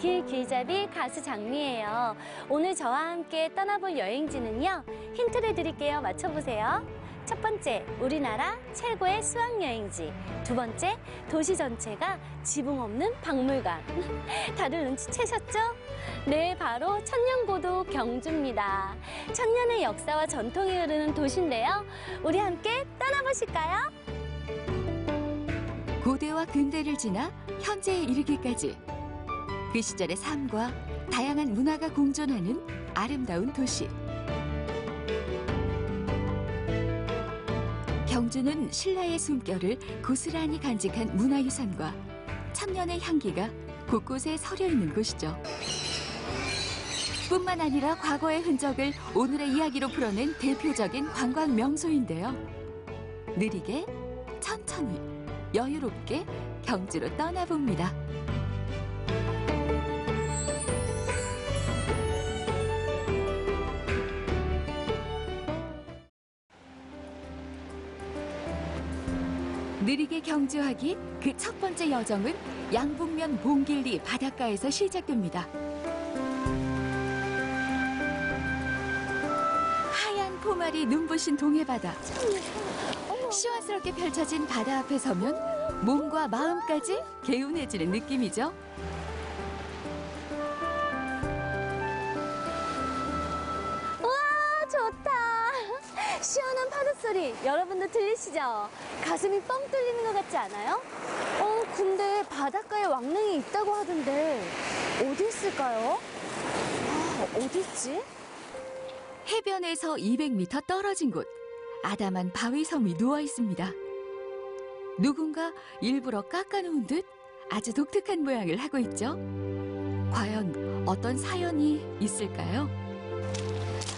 길잡이 가수 장미예요. 오늘 저와 함께 떠나볼 여행지는요. 힌트를 드릴게요. 맞춰보세요. 첫 번째, 우리나라 최고의 수학여행지. 두 번째, 도시 전체가 지붕 없는 박물관. 다들 눈치채셨죠? 네, 바로 천년고도 경주입니다. 천년의 역사와 전통이 흐르는 도시인데요. 우리 함께 떠나보실까요? 고대와 근대를 지나 현재에 이르기까지 그 시절의 삶과 다양한 문화가 공존하는 아름다운 도시. 경주는 신라의 숨결을 고스란히 간직한 문화유산과 천년의 향기가 곳곳에 서려 있는 곳이죠. 뿐만 아니라 과거의 흔적을 오늘의 이야기로 풀어낸 대표적인 관광 명소인데요. 느리게, 천천히, 여유롭게 경주로 떠나봅니다. 느리게 경주하기 그 첫 번째 여정은 양북면 봉길리 바닷가에서 시작됩니다. 하얀 포말이 눈부신 동해바다. 시원스럽게 펼쳐진 바다 앞에 서면 몸과 마음까지 개운해지는 느낌이죠. 우와, 좋다. 시원한 파도 소리 여러분도 들리시죠? 가슴이 뻥 뚫리는 것 같지 않아요? 근데 바닷가에 왕릉이 있다고 하던데 어디 있을까요? 어디 있지? 해변에서 200m 떨어진 곳, 아담한 바위섬이 누워 있습니다. 누군가 일부러 깎아놓은 듯 아주 독특한 모양을 하고 있죠. 과연 어떤 사연이 있을까요?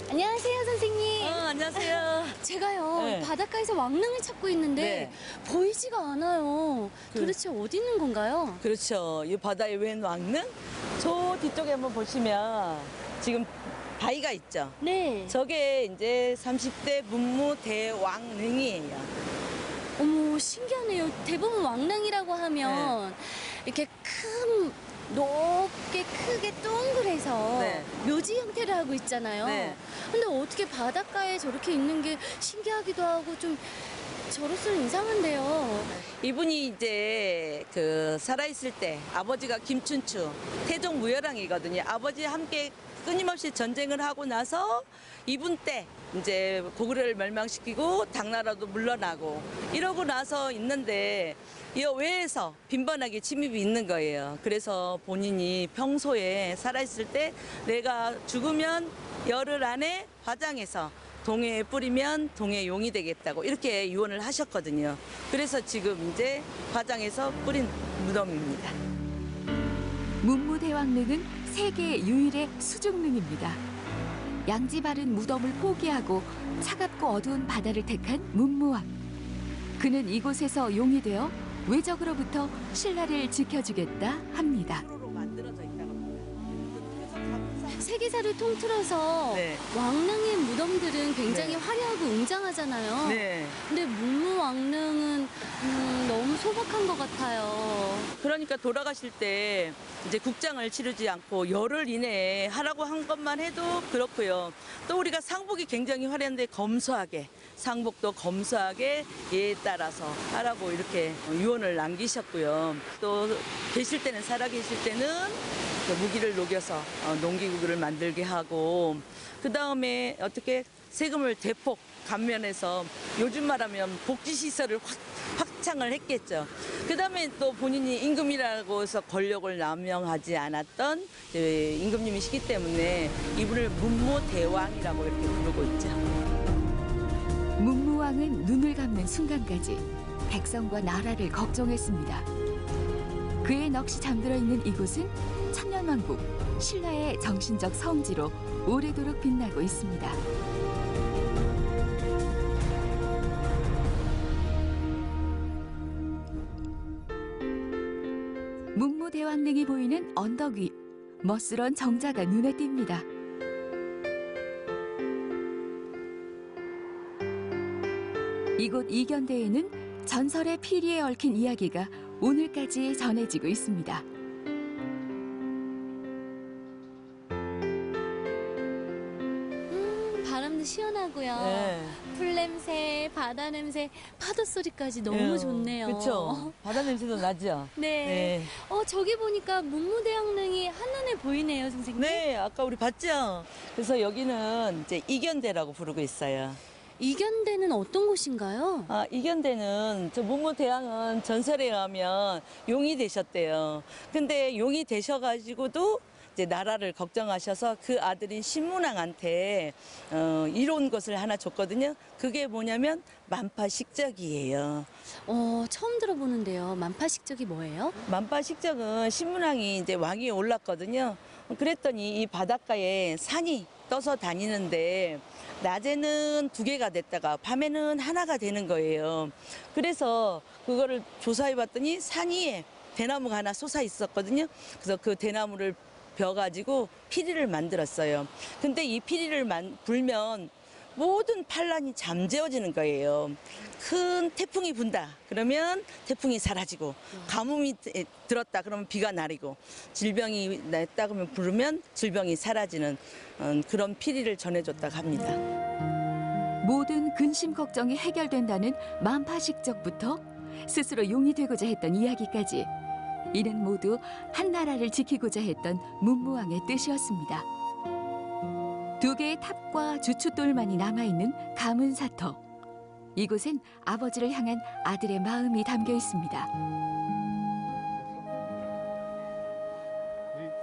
안녕하세요, 선생님. 안녕하세요. 제가요, 네. 바닷가에서 왕릉을 찾고 있는데 네. 보이지가 않아요. 도대체 어디 있는 건가요? 그렇죠. 이 바다에 웬 왕릉? 저 뒤쪽에 한번 보시면 지금 바위가 있죠. 네. 저게 이제 30대 문무대왕릉이에요. 어머, 신기하네요. 대부분 왕릉이라고 하면 이렇게 높게 크게 동그래서 네. 묘지 형태를 하고 있잖아요. 네. 근데 어떻게 바닷가에 저렇게 있는 게 신기하기도 하고 좀 저로서는 이상한데요. 이분이 이제 살아있을 때 아버지가 김춘추, 태종 무열왕이거든요. 아버지 함께 끊임없이 전쟁을 하고 나서 이분 때 이제 고구려를 멸망시키고 당나라도 물러나고 이러고 나서 있는데 이 외에서 빈번하게 침입이 있는 거예요. 그래서 본인이 평소에 살아있을 때 내가 죽으면 열흘 안에 화장해서 동해에 뿌리면 동해 용이 되겠다고 이렇게 유언을 하셨거든요. 그래서 지금 이제 화장해서 뿌린 무덤입니다. 문무대왕릉은 세계 유일의 수중릉입니다. 양지 바른 무덤을 포기하고 차갑고 어두운 바다를 택한 문무왕. 그는 이곳에서 용이 되어 외적으로부터 신라를 지켜주겠다 합니다. 세계사를 통틀어서 네. 왕릉의 무덤들은 굉장히 네. 화려하고 웅장하잖아요. 네. 근데 문무왕릉은 너무 소박한 것 같아요. 그러니까 돌아가실 때 이제 국장을 치르지 않고 열흘 이내에 하라고 한 것만 해도 그렇고요. 또 우리가 상복이 굉장히 화려한데 검소하게, 상복도 검소하게 예에 따라서 하라고 이렇게 유언을 남기셨고요. 또 계실 때는, 살아 계실 때는 무기를 녹여서 농기구를 만들게 하고, 그 다음에 어떻게 세금을 대폭 감면해서 요즘 말하면 복지시설을 확장을 했겠죠. 그 다음에 또 본인이 임금이라고 해서 권력을 남용하지 않았던 임금님이시기 때문에 이분을 문무대왕이라고 이렇게 부르고 있죠. 문무왕은 눈을 감는 순간까지 백성과 나라를 걱정했습니다. 그의 넋이 잠들어 있는 이곳은 천년왕국 신라의 정신적 성지로 오래도록 빛나고 있습니다. 문무대왕릉이 보이는 언덕 위 멋스런 정자가 눈에 띕니다. 이곳 이견대에는 전설의 피리에 얽힌 이야기가 오늘까지 전해지고 있습니다. 네. 풀 냄새, 바다 냄새, 파도 소리까지 너무 좋네요. 그렇죠. 바다 냄새도 나죠. 네. 저기 보니까 문무대왕릉이 한눈에 보이네요, 선생님. 네, 아까 우리 봤죠? 그래서 여기는 이제 이견대라고 부르고 있어요. 이견대는 어떤 곳인가요? 이견대는 저 문무대왕은 전설에 의하면 용이 되셨대요. 근데 용이 되셔가지고도 이제 나라를 걱정하셔서 그 아들인 신문왕한테 이로운 것을 하나 줬거든요. 그게 뭐냐면 만파식적이에요. 처음 들어보는데요. 만파식적이 뭐예요? 만파식적은 신문왕이 이제 왕위에 올랐거든요. 그랬더니 이 바닷가에 산이 떠서 다니는데 낮에는 2개가 됐다가 밤에는 하나가 되는 거예요. 그래서 그거를 조사해 봤더니 산 위에 대나무가 하나 솟아 있었거든요. 그래서 그 대나무를 벼가지고 피리를 만들었어요. 근데 이 피리를 불면 모든 반란이 잠재워지는 거예요. 큰 태풍이 분다. 그러면 태풍이 사라지고, 가뭄이 들었다. 그러면 비가 내리고, 질병이 냈다. 그러면 부르면 질병이 사라지는 그런 피리를 전해줬다고 합니다. 모든 근심 걱정이 해결된다는 만파식적부터 스스로 용이 되고자 했던 이야기까지 이는 모두 한 나라를 지키고자 했던 문무왕의 뜻이었습니다. 2개의 탑과 주춧돌만이 남아있는 가문사터. 이곳엔 아버지를 향한 아들의 마음이 담겨 있습니다.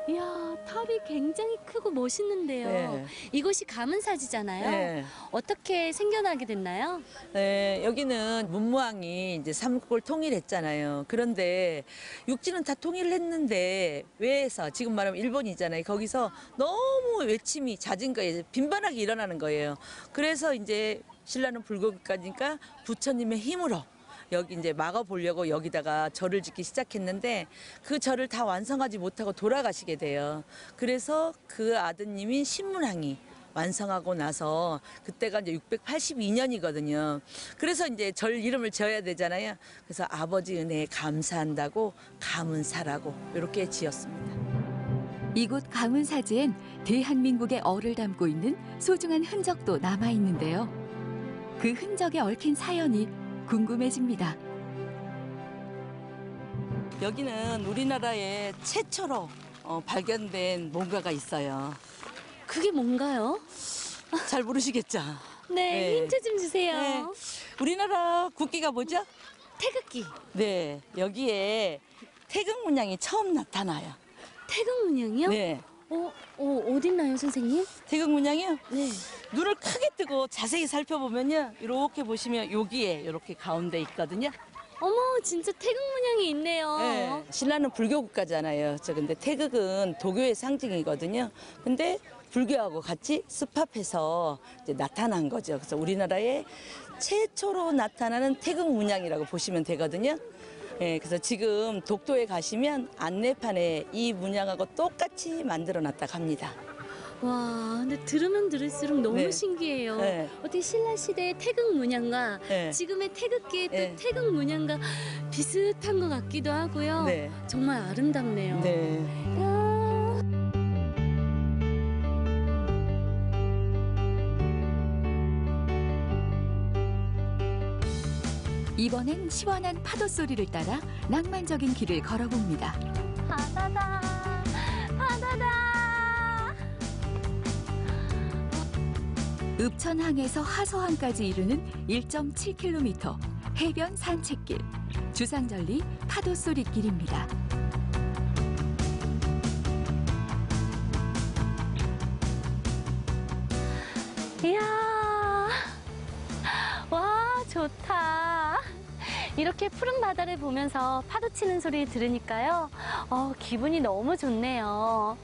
이야, 탑이 굉장히 크고 멋있는데요. 네. 이곳이 가문사지잖아요. 네. 어떻게 생겨나게 됐나요? 네, 여기는 문무왕이 이제 삼국을 통일했잖아요. 그런데 육지는 다 통일을 했는데 외에서 지금 말하면 일본이잖아요. 거기서 너무 외침이 잦은 거예요. 빈번하게 일어나는 거예요. 그래서 이제 신라는 불국까지니까 부처님의 힘으로 여기 이제 막아보려고 여기다가 절을 짓기 시작했는데 그 절을 다 완성하지 못하고 돌아가시게 돼요. 그래서 그 아드님인 신문왕이 완성하고 나서 그때가 이제 682년이거든요. 그래서 이제 절 이름을 지어야 되잖아요. 그래서 아버지 은혜에 감사한다고 가문사라고 이렇게 지었습니다. 이곳 가문사지엔 대한민국의 얼을 담고 있는 소중한 흔적도 남아 있는데요. 그 흔적에 얽힌 사연이 궁금해집니다. 여기는 우리나라에 최초로 발견된 뭔가가 있어요. 그게 뭔가요? 잘 모르시겠죠? 네, 네. 힌트 좀 주세요. 네. 우리나라 국기가 뭐죠? 태극기. 네, 여기에 태극 문양이 처음 나타나요. 태극 문양이요? 네, 어딨나요, 선생님? 태극 문양이요. 네. 눈을 크게 뜨고 자세히 살펴보면요, 이렇게 보시면 여기에 이렇게 가운데 있거든요. 어머, 진짜 태극 문양이 있네요. 네, 신라는 불교 국가잖아요. 근데 태극은 도교의 상징이거든요. 근데 불교하고 같이 습합해서 이제 나타난 거죠. 그래서 우리나라에 최초로 나타나는 태극 문양이라고 보시면 되거든요. 예, 그래서 지금 독도에 가시면 안내판에 이 문양하고 똑같이 만들어 놨다고 합니다. 와, 근데 들으면 들을수록 너무 네. 신기해요. 네. 어떻게 신라 시대의 태극 문양과 네. 지금의 태극기의 또 네. 태극 문양과 비슷한 것 같기도 하고요. 네. 정말 아름답네요. 네. 야. 이번엔 시원한 파도 소리를 따라 낭만적인 길을 걸어봅니다. 바다다, 바다다. 읍천항에서 하서항까지 이르는 1.7km 해변 산책길, 주상절리 파도소리 길입니다. 이야, 와, 좋다. 이렇게 푸른 바다를 보면서 파도 치는 소리 들으니까요. 기분이 너무 좋네요.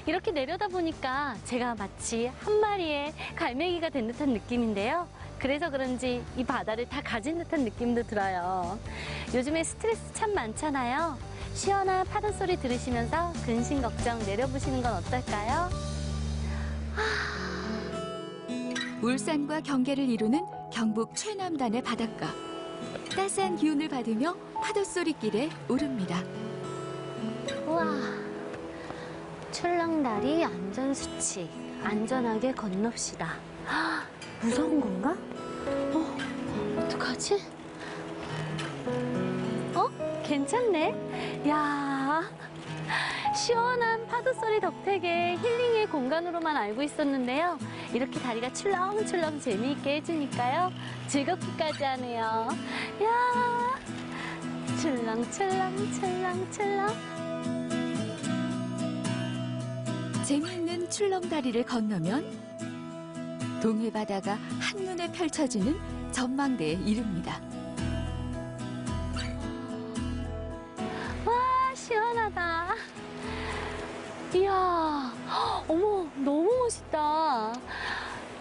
이렇게 내려다 보니까 제가 마치 한 마리의 갈매기가 된 듯한 느낌인데요. 그래서 그런지 이 바다를 다 가진 듯한 느낌도 들어요. 요즘에 스트레스 참 많잖아요. 시원한 파도 소리 들으시면서 근심 걱정 내려보시는 건 어떨까요? 울산과 경계를 이루는 경북 최남단의 바닷가. 따스한 기운을 받으며 파도소리길에 오릅니다. 우와, 출렁다리 안전수칙, 안전하게 건넙시다. 무서운 건가? 어떡하지? 괜찮네. 야, 시원한 파도 소리 덕택에 힐링의 공간으로만 알고 있었는데요. 이렇게 다리가 출렁출렁 재미있게 해주니까요. 즐겁기까지 하네요. 야, 출렁출렁. 재미있는 출렁다리를 건너면 동해 바다가 한눈에 펼쳐지는 전망대에 이릅니다. 와, 시원하다. 이야, 어머, 너무 멋있다.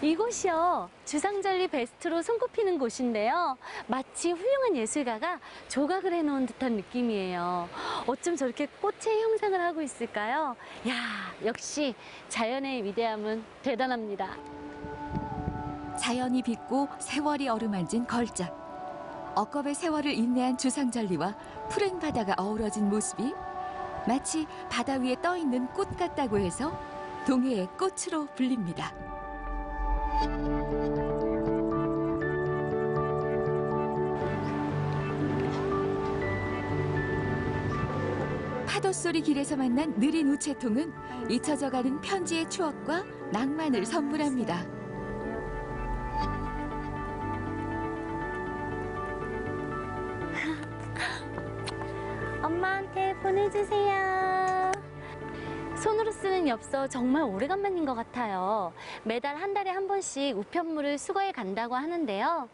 이곳이요, 주상절리 베스트로 손꼽히는 곳인데요. 마치 훌륭한 예술가가 조각을 해놓은 듯한 느낌이에요. 어쩜 저렇게 꽃의 형상을 하고 있을까요? 야, 역시 자연의 위대함은 대단합니다. 자연이 빚고 세월이 어루만진 걸작. 억겁의 세월을 인내한 주상절리와 푸른 바다가 어우러진 모습이 마치 바다 위에 떠있는 꽃 같다고 해서 동해의 꽃으로 불립니다. 파도소리 길에서 만난 느린 우체통은 잊혀져가는 편지의 추억과 낭만을 선물합니다. 엄마한테 보내주세요. 손으로 쓰는 엽서 정말 오래간만인 것 같아요. 매달 한 달에 한 번씩 우편물을 수거해 간다고 하는데요.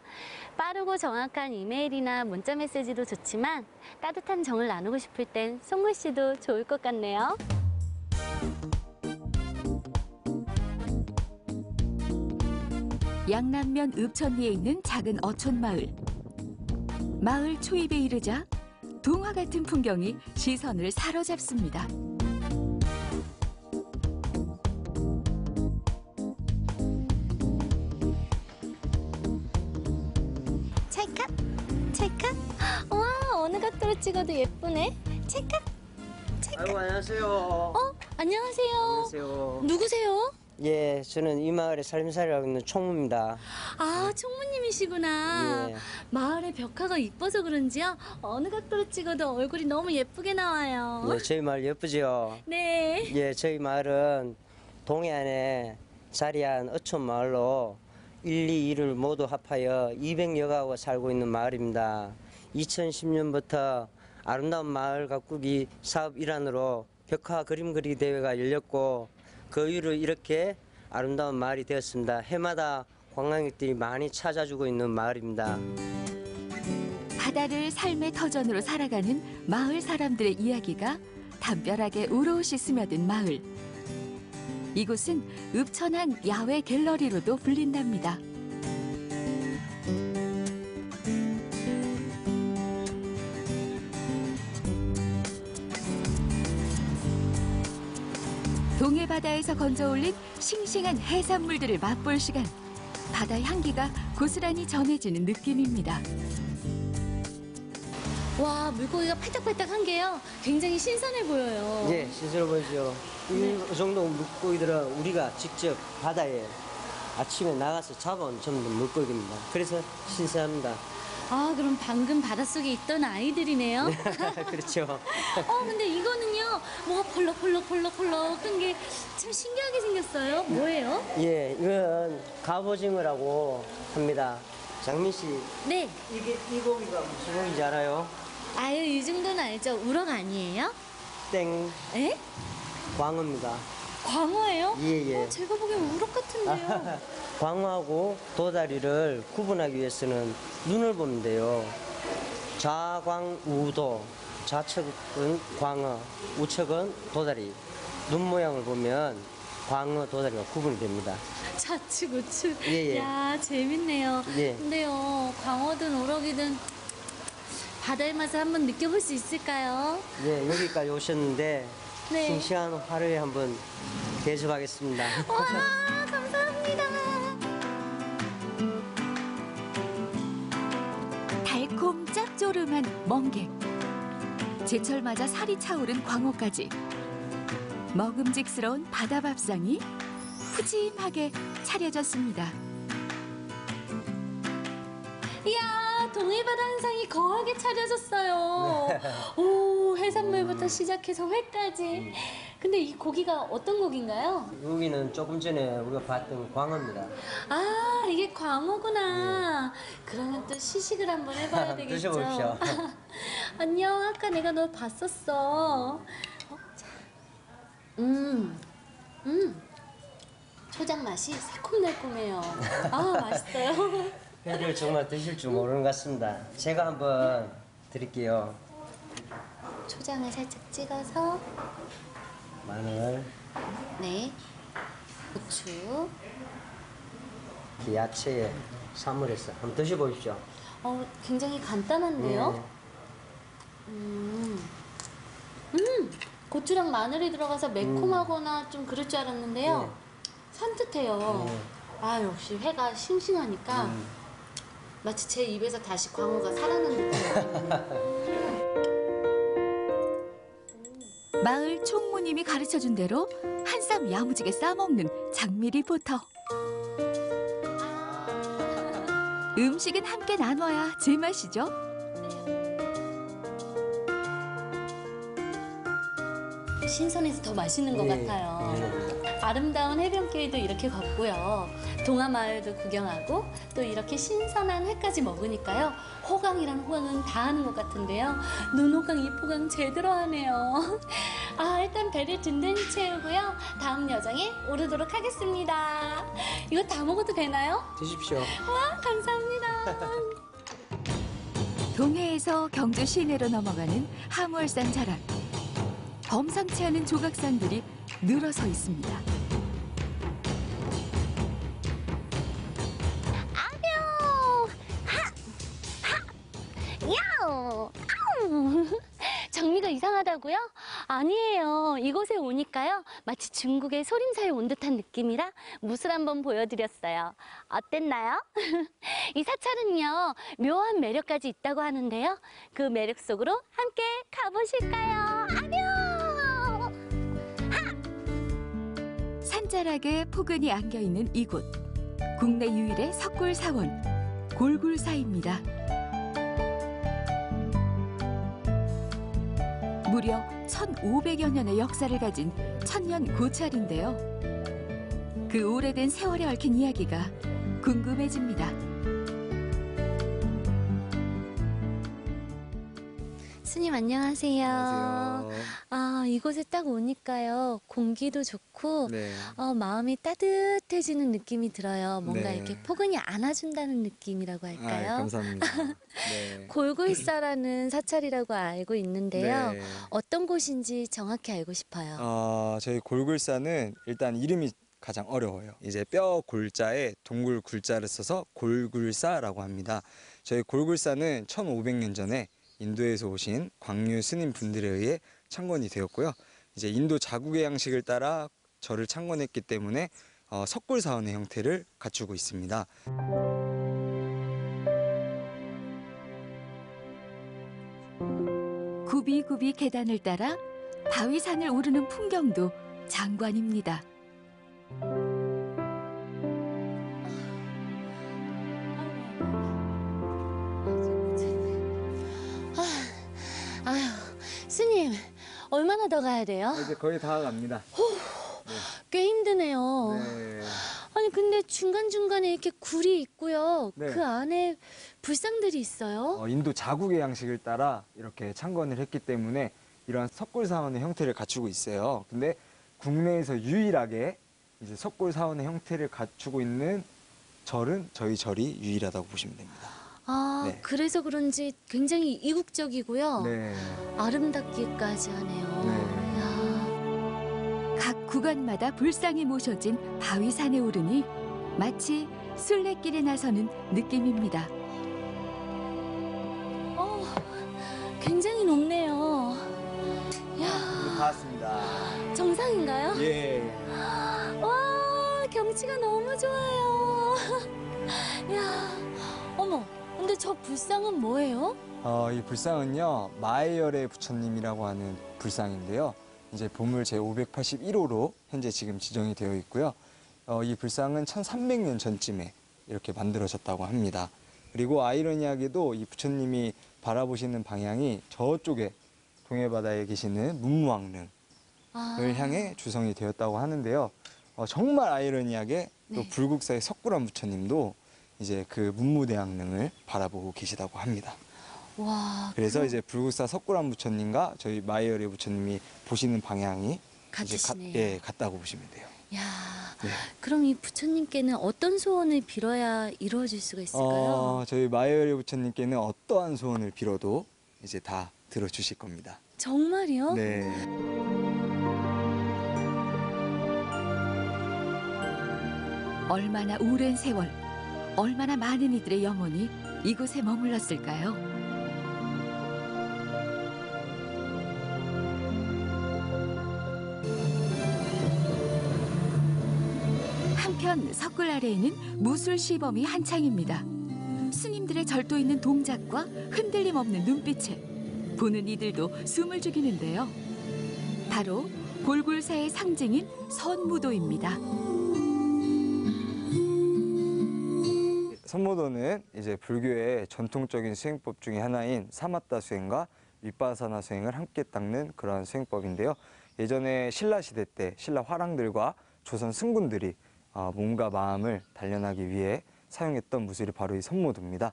빠르고 정확한 이메일이나 문자 메시지도 좋지만 따뜻한 정을 나누고 싶을 땐 손글씨도 좋을 것 같네요. 양남면 읍천리에 있는 작은 어촌 마을. 마을 초입에 이르자 동화 같은 풍경이 시선을 사로잡습니다. 찰칵, 찰칵. 와, 어느 각도로 찍어도 예쁘네. 찰칵. 아이고, 안녕하세요. 안녕하세요. 안녕하세요. 누구세요? 예, 저는 이 마을의 살림살이라고 있는 총무입니다. 아, 총무님이시구나. 예. 마을의 벽화가 이뻐서 그런지요. 어느 각도로 찍어도 얼굴이 너무 예쁘게 나와요. 예, 저희 마을 예쁘지요? 네. 예, 저희 마을은 동해안에 자리한 어촌 마을로 1, 2, 2를 모두 합하여 200여 가구가 살고 있는 마을입니다. 2010년부터 아름다운 마을 가꾸기 사업 일환으로 벽화 그림 그리기 대회가 열렸고 그 이후로 이렇게 아름다운 마을이 되었습니다. 해마다 관광객들이 많이 찾아주고 있는 마을입니다. 바다를 삶의 터전으로 살아가는 마을 사람들의 이야기가 담벼락에 우러시 스며든 마을. 이곳은 읍천한 야외 갤러리로도 불린답니다. 동해 바다에서 건져올린 싱싱한 해산물들을 맛볼 시간. 바다의 향기가 고스란히 전해지는 느낌입니다. 와, 물고기가 팔딱팔딱한 게요. 굉장히 신선해 보여요. 예, 신선해 보이죠. 이 정도 물고기들은 우리가 직접 바다에 아침에 나가서 잡아온 전부 물고기입니다. 그래서 신선합니다. 아, 그럼 방금 바닷속에 있던 아이들이네요. 그렇죠. 근데 이거는요. 뭐가 펄럭펄럭한 게 참 신기하게 생겼어요. 뭐예요? 예, 이건 갑오징어라고 합니다. 장민 씨, 네. 이 고기가 무슨 고기인지 알아요? 아유, 이 정도는 알죠. 우럭 아니에요? 땡, 에? 광어입니다. 광어예요? 예, 예. 제가 보기엔 우럭 같은데요. 광어하고 도다리를 구분하기 위해서는 눈을 보면 돼요. 좌광우도, 좌측은 광어, 우측은 도다리. 눈 모양을 보면 광어, 도다리가 구분이 됩니다. 좌측, 우측. 예, 예. 야, 재밌네요. 예. 근데요, 광어든 우럭이든 바다의 맛을 한번 느껴볼 수 있을까요? 예, 여기까지 오셨는데 네. 싱싱한 화로에 한번 대접하겠습니다. 와, 감사합니다. 달콤 짭조름한 멍게. 제철 맞아 살이 차오른 광어까지. 먹음직스러운 바다 밥상이 푸짐하게 차려졌습니다. 동해바다 한상이 거하게 차려졌어요. 오, 해산물부터 시작해서 회까지. 근데 이 고기가 어떤 고기인가요? 여기는 조금 전에 우리가 봤던 광어입니다. 아, 이게 광어구나. 그러면 또 시식을 한번 해봐야 되겠죠? 드셔보십시오. 안녕, 아까 내가 너 봤었어. 자. 초장 맛이 새콤달콤해요. 아, 맛있어요. 회를 정말 드실 줄 모르는 것 같습니다. 제가 한번 드릴게요. 초장을 살짝 찍어서, 마늘, 네, 고추. 이렇게 야채에 사물해서 한번 드셔보십시오. 굉장히 간단한데요? 네. 고추랑 마늘이 들어가서 매콤하거나 좀 그럴 줄 알았는데요. 네. 산뜻해요. 네. 아, 역시 회가 싱싱하니까 마치 제 입에서 다시 광어가 살아난 느낌이에요. 마을 총무님이 가르쳐준 대로 한 쌈 야무지게 싸먹는 장미 리포터. 음식은 함께 나눠야 제맛이죠. 신선해서 더 맛있는 것 네. 같아요. 네. 아름다운 해변길도 이렇게 걷고요. 동화마을도 구경하고 또 이렇게 신선한 회까지 먹으니까요. 호강이란 호강은 다 하는 것 같은데요. 눈호강, 입호강 제대로 하네요. 아, 일단 배를 든든히 채우고요. 다음 여정에 오르도록 하겠습니다. 이거 다 먹어도 되나요? 드십시오. 와, 감사합니다. 동해에서 경주 시내로 넘어가는 하무얼산 자락. 범상치 않은 조각상들이 늘어서 있습니다. 야우! 아우! 장미가 이상하다고요? 아니에요. 이곳에 오니까요. 마치 중국의 소림사에 온 듯한 느낌이라 무술 한번 보여드렸어요. 어땠나요? 이 사찰은요. 묘한 매력까지 있다고 하는데요. 그 매력 속으로 함께 가보실까요? 안녕! 산자락에 포근이 안겨있는 이곳. 국내 유일의 석굴사원, 골굴사입니다. 무려 1500여 년의 역사를 가진 천년 고찰인데요. 그 오래된 세월에 얽힌 이야기가 궁금해집니다. 스님 안녕하세요. 안녕하세요. 아, 이곳에 딱 오니까요. 공기도 좋고 네. 마음이 따뜻해지는 느낌이 들어요. 뭔가 네. 이렇게 포근히 안아준다는 느낌이라고 아, 할까요? 감사합니다. 네. 골굴사라는 사찰이라고 알고 있는데요. 네. 어떤 곳인지 정확히 알고 싶어요. 저희 골굴사는 일단 이름이 가장 어려워요. 이제 뼈 골자에 동굴 굴자를 써서 골굴사라고 합니다. 저희 골굴사는 1500년 전에 인도에서 오신 광류 스님 분들에 의해 창건이 되었고요. 이제 인도 자국의 양식을 따라 절을 창건했기 때문에 석굴사원의 형태를 갖추고 있습니다. 굽이굽이 계단을 따라 바위산을 오르는 풍경도 장관입니다. 아휴, 스님 얼마나 더 가야 돼요? 이제 거의 다 갑니다. 꽤 힘드네요. 네. 아니 근데 중간중간에 이렇게 굴이 있고요. 네. 그 안에 불상들이 있어요. 인도 자국의 양식을 따라 이렇게 창건을 했기 때문에 이러한 석굴사원의 형태를 갖추고 있어요. 근데 국내에서 유일하게 이제 석굴사원의 형태를 갖추고 있는 절은 저희 절이 유일하다고 보시면 됩니다. 아, 네. 그래서 그런지 굉장히 이국적이고요. 네. 아름답기까지 하네요. 네. 이야. 각 구간마다 불상이 모셔진 바위산에 오르니 마치 순례길에 나서는 느낌입니다. 굉장히 높네요. 이야, 다 왔습니다. 정상인가요? 예. 와, 경치가 너무 좋아요. 이야, 어머, 근데 저 불상은 뭐예요? 이 불상은요, 마해열의 부처님이라고 하는 불상인데요. 이제 보물 제581호로 현재 지금 지정이 되어 있고요. 이 불상은 1300년 전쯤에 이렇게 만들어졌다고 합니다. 그리고 아이러니하게도 이 부처님이 바라보시는 방향이 저쪽에 동해바다에 계시는 문무왕릉을 향해 주성이 되었다고 하는데요. 정말 아이러니하게 또 네. 불국사의 석굴암 부처님도 이제 그 문무대왕릉을 바라보고 계시다고 합니다. 와, 그래서 그럼 이제 불국사 석굴암 부처님과 저희 마이어리 부처님이 보시는 방향이 이제 같으시네요. 같다고 보시면 돼요. 야, 네. 그럼 이 부처님께는 어떤 소원을 빌어야 이루어질 수가 있을까요? 저희 마이어리 부처님께는 어떠한 소원을 빌어도 이제 다 들어주실 겁니다. 정말이요? 네. 얼마나 오랜 세월, 얼마나 많은 이들의 영혼이 이곳에 머물렀을까요? 한편 석굴 아래에는 무술 시범이 한창입니다. 스님들의 절도 있는 동작과 흔들림 없는 눈빛에 보는 이들도 숨을 죽이는데요. 바로 골굴사의 상징인 선무도입니다. 선무도는 이제 불교의 전통적인 수행법 중에 하나인 사마타 수행과 윗바사나 수행을 함께 닦는 그러한 수행법인데요. 예전에 신라 시대 때 신라 화랑들과 조선 승군들이 몸과 마음을 단련하기 위해 사용했던 무술이 바로 이 선무도입니다.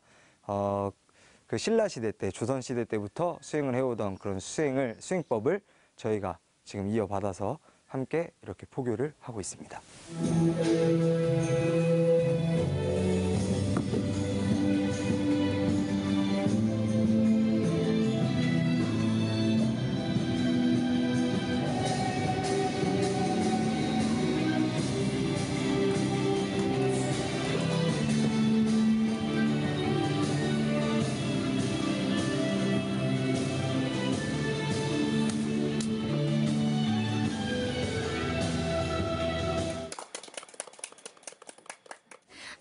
그 신라 시대 때, 조선 시대 때부터 수행을 해오던 그런 수행법을 저희가 지금 이어받아서 함께 이렇게 포교를 하고 있습니다.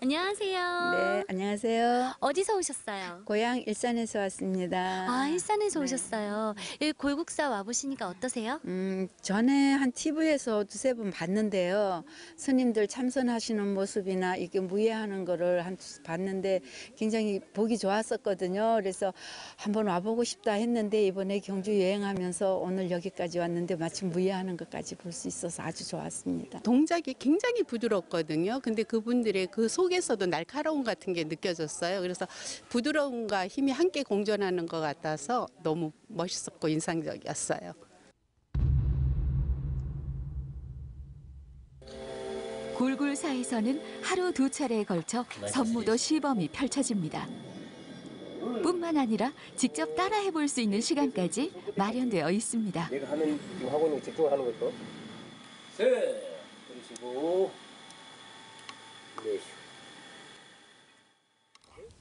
안녕하세요. 네, 안녕하세요. 어디서 오셨어요? 고향 일산에서 왔습니다. 아, 일산에서 네. 오셨어요. 이 골국사 와보시니까 어떠세요? 전에 한 TV에서 두세 번 봤는데요. 스님들 참선하시는 모습이나 이게 무예하는 거를 봤는데 굉장히 보기 좋았었거든요. 그래서 한번 와보고 싶다 했는데 이번에 경주 여행하면서 오늘 여기까지 왔는데 마침 무예하는 것까지 볼 수 있어서 아주 좋았습니다. 동작이 굉장히 부드럽거든요. 근데 그분들의 그 속에서도 날카로움 같은 게 느껴졌어요. 그래서 부드러움과 힘이 함께 공존하는 것 같아서 너무 멋있었고 인상적이었어요. 골굴사에서는 하루 두 차례에 걸쳐 선무도 시범이 펼쳐집니다. 뿐만 아니라 직접 따라해 볼 수 있는 시간까지 마련되어 있습니다. 내가 하는 지금 하고 있는 거 집중을 하는 것도 셋 그러시고 넷.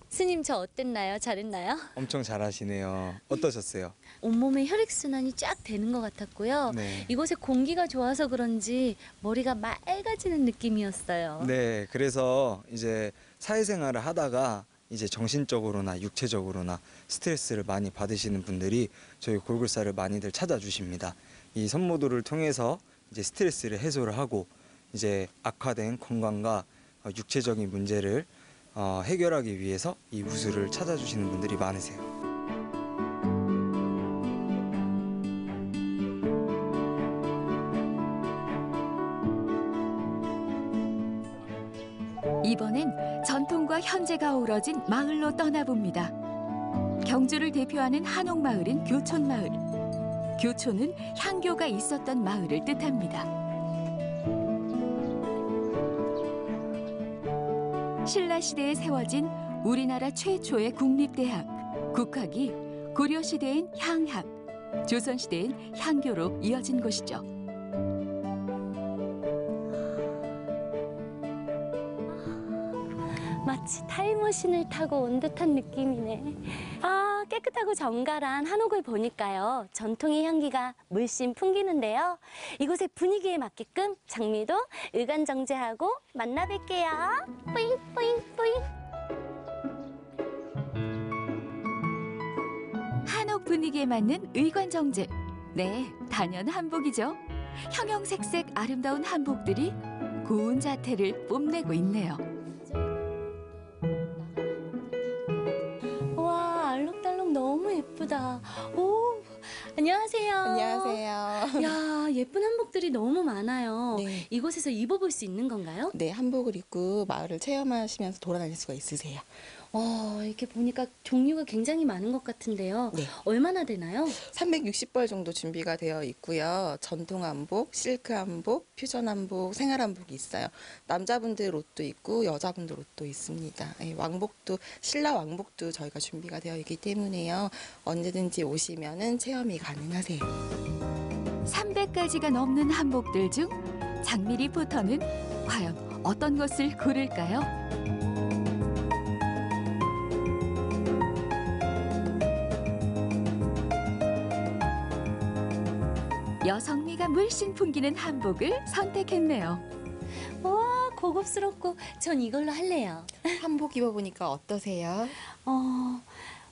스님 저 어땠나요? 잘했나요? 엄청 잘하시네요. 어떠셨어요? 온몸에 혈액순환이 쫙 되는 것 같았고요. 네. 이곳에 공기가 좋아서 그런지 머리가 맑아지는 느낌이었어요. 네, 그래서 이제 사회생활을 하다가 이제 정신적으로나 육체적으로나 스트레스를 많이 받으시는 분들이 저희 골굴사를 많이들 찾아주십니다. 이 선무도를 통해서 이제 스트레스를 해소를 하고 이제 악화된 건강과 육체적인 문제를 해결하기 위해서 이 무술을 찾아주시는 분들이 많으세요. 이번엔 전통과 현재가 어우러진 마을로 떠나봅니다. 경주를 대표하는 한옥마을인 교촌마을. 교촌은 향교가 있었던 마을을 뜻합니다. 신라시대에 세워진 우리나라 최초의 국립대학. 국학이 고려시대엔 향학, 조선시대엔 향교로 이어진 곳이죠. 마치 타임머신을 타고 온 듯한 느낌이네. 아, 깨끗하고 정갈한 한옥을 보니까요. 전통의 향기가 물씬 풍기는데요. 이곳의 분위기에 맞게끔 장미도 의관정제하고 만나 뵐게요. 뿌잉 뿌잉 뿌잉. 한옥 분위기에 맞는 의관정제. 네, 단연 한복이죠. 형형색색 아름다운 한복들이 고운 자태를 뽐내고 있네요. 예쁘다. 오, 안녕하세요. 안녕하세요. 야, 예쁜 한복들이 너무 많아요. 네. 이곳에서 입어볼 수 있는 건가요? 네, 한복을 입고 마을을 체험하시면서 돌아다닐 수가 있으세요. 이렇게 보니까 종류가 굉장히 많은 것 같은데요. 네. 얼마나 되나요? 360벌 정도 준비가 되어 있고요. 전통 한복, 실크 한복, 퓨전 한복, 생활 한복이 있어요. 남자분들 옷도 있고 여자분들 옷도 있습니다. 예, 왕복도 신라 왕복도 저희가 준비가 되어 있기 때문에요. 언제든지 오시면은 체험이 가능하세요. 300가지가 넘는 한복들 중 장미 리포터는 과연 어떤 것을 고를까요? 여성미가 물씬 풍기는 한복을 선택했네요. 와, 고급스럽고 전 이걸로 할래요. 한복 입어보니까 어떠세요?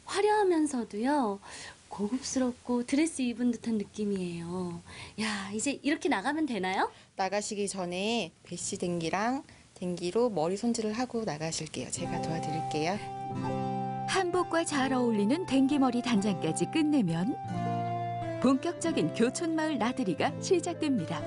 화려하면서도요. 고급스럽고 드레스 입은 듯한 느낌이에요. 야, 이제 이렇게 나가면 되나요? 나가시기 전에 배시 댕기랑 댕기로 머리 손질을 하고 나가실게요. 제가 도와드릴게요. 한복과 잘 어울리는 댕기머리 단장까지 끝내면 본격적인 교촌마을 나들이가 시작됩니다.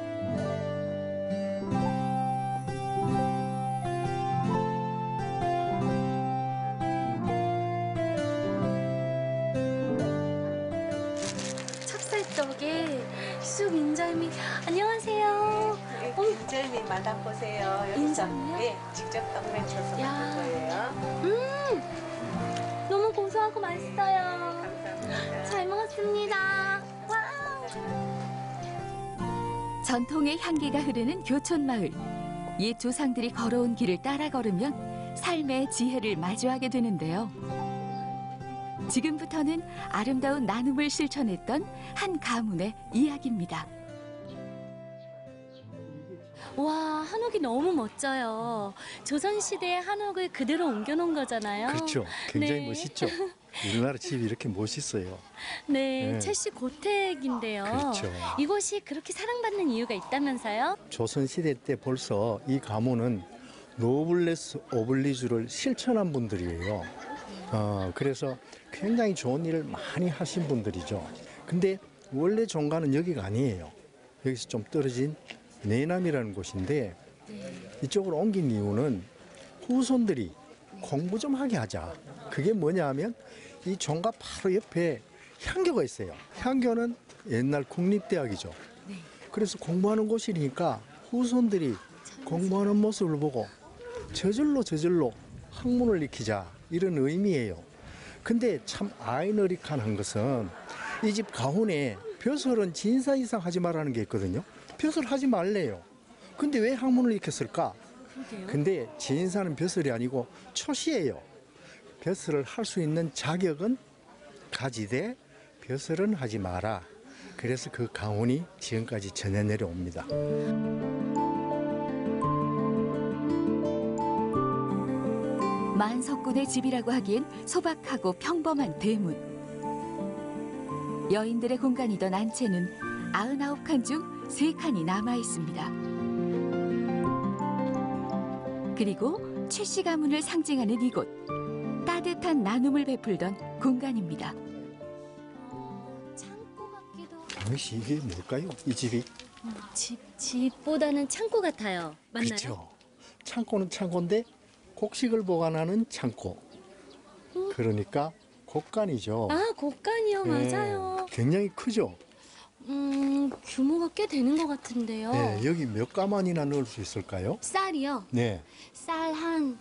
찹쌀떡에 쑥 인절미. 안녕하세요. 인절미 맛보세요. 인절미요? 네, 직접 떡면쳐서 야. 만든 거예요. 너무 고소하고 맛있어요. 감사합니다. 잘 먹었습니다. 와우. 전통의 향기가 흐르는 교촌마을. 옛 조상들이 걸어온 길을 따라 걸으면 삶의 지혜를 마주하게 되는데요. 지금부터는 아름다운 나눔을 실천했던 한 가문의 이야기입니다. 와, 한옥이 너무 멋져요. 조선시대의 한옥을 그대로 옮겨놓은 거잖아요. 그렇죠. 굉장히 네. 멋있죠. 우리나라 집이 이렇게 멋있어요. 네, 네. 최씨 고택인데요. 그렇죠. 이곳이 그렇게 사랑받는 이유가 있다면서요? 조선시대 때 벌써 이 가문은 노블레스 오블리주를 실천한 분들이에요. 그래서 굉장히 좋은 일을 많이 하신 분들이죠. 근데 원래 종가는 여기가 아니에요. 여기서 좀 떨어진 내남이라는 곳인데 이쪽으로 옮긴 이유는 후손들이 공부 좀 하게 하자. 그게 뭐냐 하면 이 종가 바로 옆에 향교가 있어요. 향교는 옛날 국립대학이죠. 그래서 공부하는 곳이니까 후손들이 공부하는 모습을 보고 저절로 학문을 익히자 이런 의미예요. 근데 참 아이러니한 것은 이 집 가훈에 벼슬은 진사 이상 하지 말라는 게 있거든요. 벼슬 하지 말래요. 근데 왜 학문을 익혔을까? 근데 진사는 벼슬이 아니고 초시예요. 벼슬을 할 수 있는 자격은 가지되 벼슬은 하지 마라. 그래서 그 가훈이 지금까지 전해 내려옵니다. 만석군의 집이라고 하기엔 소박하고 평범한 대문. 여인들의 공간이던 안채는 99칸 중 3칸이 남아 있습니다. 그리고 최씨 가문을 상징하는 이곳. 따뜻한 나눔을 베풀던 공간입니다. 창고 같기도 하고. 당시 이게 뭘까요? 이 집이? 집보다는 창고 같아요. 맞나요? 그렇죠. 창고는 창고인데 곡식을 보관하는 창고. 그러니까 곡간이죠. 아, 곡간이요. 네, 맞아요. 굉장히 크죠. 규모가 꽤 되는 것 같은데요. 네, 여기 몇 가만이나 넣을 수 있을까요? 쌀이요. 네. 쌀 한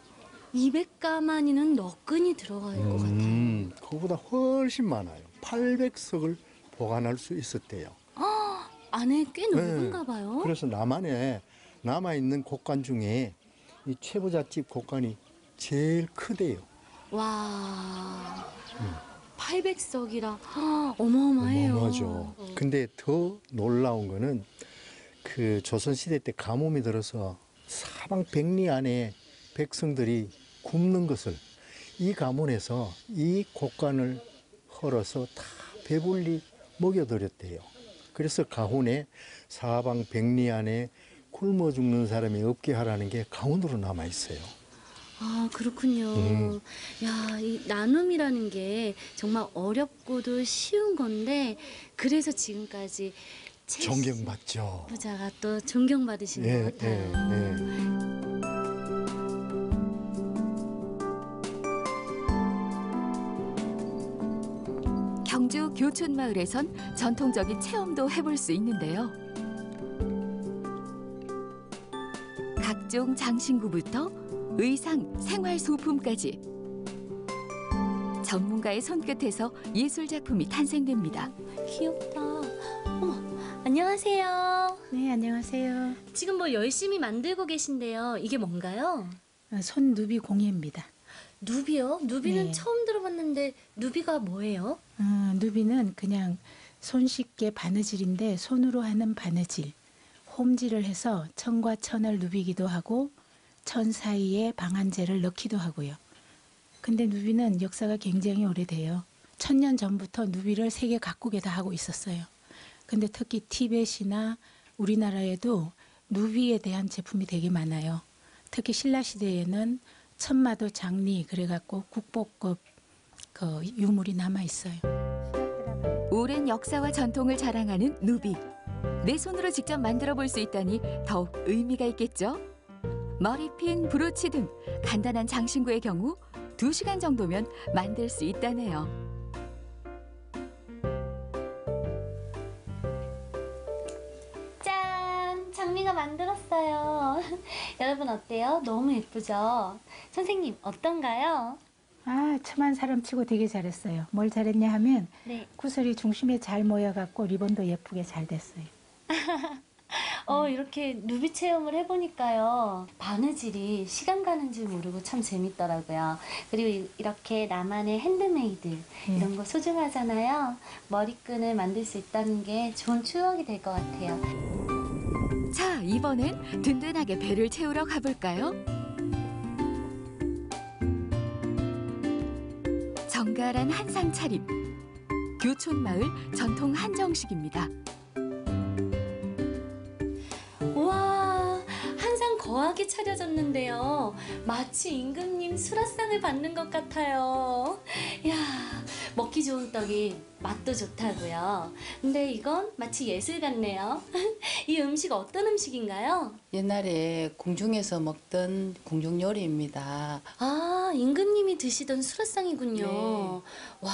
200가마니는 너끈히 들어갈 것 같아요. 그거보다 훨씬 많아요. 800석을 보관할 수 있었대요. 안에 꽤 넓은가 봐요. 그래서 남한에 남아있는 곡간 중에 이 최부잣집 곡간이 제일 크대요. 와, 800석이라 어마어마해요. 어마어마하죠. 근데 더 놀라운 거는 그 조선시대 때 가뭄이 들어서 사방 백리 안에 백성들이 굶는 것을 이 가문에서 이 곡간을 헐어서 다 배불리 먹여드렸대요. 그래서 가훈에 사방 백리 안에 굶어 죽는 사람이 없게 하라는 게 가훈으로 남아 있어요. 아, 그렇군요. 야, 이 이 나눔이라는 게 정말 어렵고도 쉬운 건데 그래서 지금까지 존경받죠. 부자가 또 존경받으시는 것 같아요. 경주 교촌마을에선 전통적인 체험도 해볼 수 있는데요. 각종 장신구부터 의상, 생활소품까지 전문가의 손끝에서 예술작품이 탄생됩니다. 귀엽다. 어머, 안녕하세요. 네, 안녕하세요. 지금 뭐 열심히 만들고 계신데요. 이게 뭔가요? 손누비 공예입니다. 누비요? 누비는 네. 처음 들어봤는데 누비가 뭐예요? 누비는 그냥 손쉽게 바느질인데 손으로 하는 바느질. 홈질을 해서 천과 천을 누비기도 하고 천 사이에 방한제를 넣기도 하고요. 근데 누비는 역사가 굉장히 오래돼요. 1000년 전부터 누비를 세계 각국에 다 하고 있었어요. 근데 특히 티벳이나 우리나라에도 누비에 대한 제품이 되게 많아요. 특히 신라 시대에는 천마도 장리 그래갖고 국보급 그 유물이 남아 있어요. 오랜 역사와 전통을 자랑하는 누비. 내 손으로 직접 만들어 볼 수 있다니 더욱 의미가 있겠죠. 머리핀, 브로치 등 간단한 장신구의 경우 2시간 정도면 만들 수 있다네요. 짠! 장미가 만들었어요. 여러분 어때요? 너무 예쁘죠? 선생님 어떤가요? 천만 사람 치고 되게 잘했어요. 뭘 잘했냐 하면 네. 구슬이 중심에 잘 모여갖고 리본도 예쁘게 잘 됐어요. 이렇게 누비 체험을 해보니까요. 바느질이 시간 가는 줄 모르고 참 재밌더라고요. 그리고 이렇게 나만의 핸드메이드 이런 거 소중하잖아요. 머리끈을 만들 수 있다는 게 좋은 추억이 될 것 같아요. 자, 이번엔 든든하게 배를 채우러 가볼까요? 정갈한 한상 차림. 교촌마을 전통 한정식입니다. 우와, 한상 거하게 차려졌는데요. 마치 임금님 수라상을 받는 것 같아요. 이야, 먹기 좋은 떡이 맛도 좋다고요. 근데 이건 마치 예술 같네요. 이 음식 어떤 음식인가요? 옛날에 궁중에서 먹던 궁중 요리입니다. 아, 임금님이 드시던 수라상이군요. 네. 와,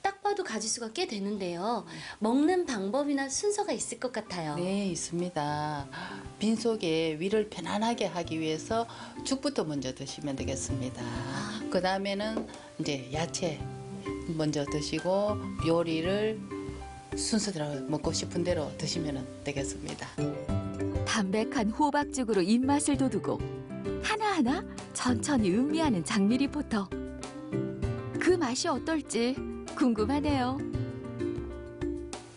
딱 봐도 가지수가 꽤 되는데요. 먹는 방법이나 순서가 있을 것 같아요. 네, 있습니다. 빈속에 위를 편안하게 하기 위해서 죽부터 먼저 드시면 되겠습니다. 그 다음에는 이제 야채 먼저 드시고 요리를 순서대로 먹고 싶은 대로 드시면 되겠습니다. 담백한 호박죽으로 입맛을 돋우고 하나하나 천천히 음미하는 장미 리포터. 그 맛이 어떨지 궁금하네요.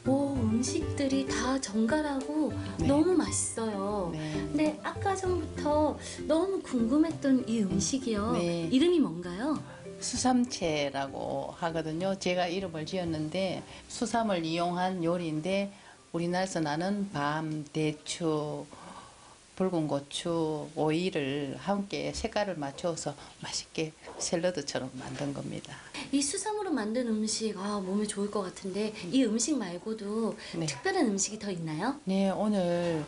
오, 음식들이 다 정갈하고 네. 너무 맛있어요. 네. 근데 아까 전부터 너무 궁금했던 이 음식이요. 네. 이름이 뭔가요? 수삼채라고 하거든요. 제가 이름을 지었는데 수삼을 이용한 요리인데 우리나라에서 나는 밤, 대추, 붉은 고추, 오이를 함께 색깔을 맞춰서 맛있게 샐러드처럼 만든 겁니다. 이 수삼으로 만든 음식 몸에 좋을 것 같은데 이 음식 말고도 네. 특별한 음식이 더 있나요? 네, 오늘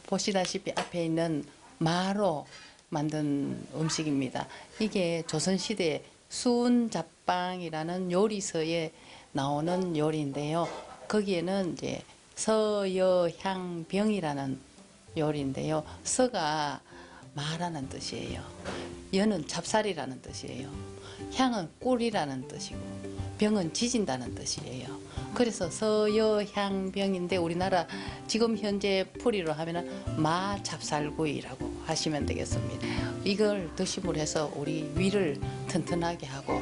보시다시피 앞에 있는 마로 만든 음식입니다. 이게 조선시대 수은잡방이라는 요리서에 나오는 요리인데요. 거기에는 이제 서여향병이라는 요리인데요. 서가 마라는 뜻이에요. 여는 잡살이라는 뜻이에요. 향은 꿀이라는 뜻이고 병은 지진다는 뜻이에요. 그래서 서여향병인데 우리나라 지금 현재 풀이로 하면 마잡살구이라고 하시면 되겠습니다. 이걸 드심으로 해서 우리 위를 튼튼하게 하고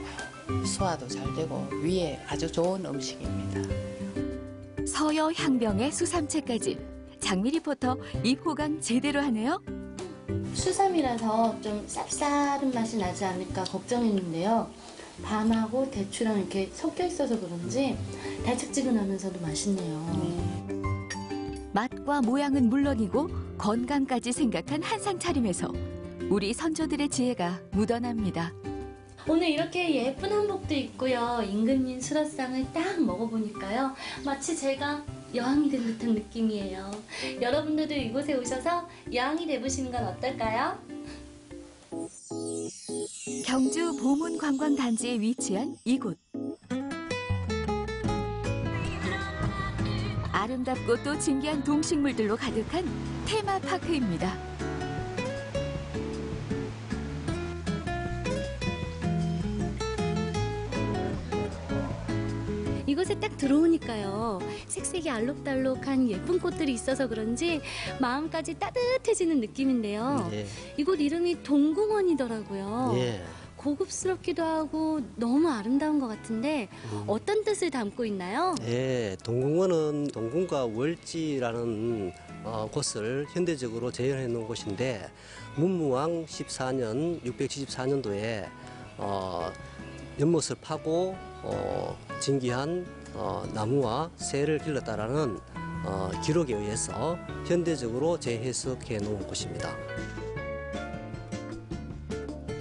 소화도 잘 되고 위에 아주 좋은 음식입니다. 서여향병에 수삼채까지. 장미 리포터 입 호강 제대로 하네요. 수삼이라서 좀 쌉싸른 맛이 나지 않을까 걱정했는데요. 밤하고 대추랑 이렇게 섞여 있어서 그런지 달짝지근하면서도 맛있네요. 맛과 모양은 물론이고 건강까지 생각한 한상 차림에서 우리 선조들의 지혜가 묻어납니다. 오늘 이렇게 예쁜 한복도 입고요. 임금님 수라상을 딱 먹어보니까요. 마치 제가 여왕이 된 듯한 느낌이에요. 여러분들도 이곳에 오셔서 여왕이 돼보시는 건 어떨까요? 경주 보문관광단지에 위치한 이곳. 아름답고 또 신기한 동식물들로 가득한 테마파크입니다. 이곳에 딱 들어오니까요. 색색이 알록달록한 예쁜 꽃들이 있어서 그런지 마음까지 따뜻해지는 느낌인데요. 예. 이곳 이름이 동궁원이더라고요. 예. 고급스럽기도 하고 너무 아름다운 것 같은데 어떤 뜻을 담고 있나요? 예, 동궁원은 동궁과 월지라는 곳을 현대적으로 재현해 놓은 곳인데 문무왕 14년 674년도에 연못을 파고 진기한 나무와 새를 길렀다라는 기록에 의해서 현대적으로 재해석해 놓은 곳입니다.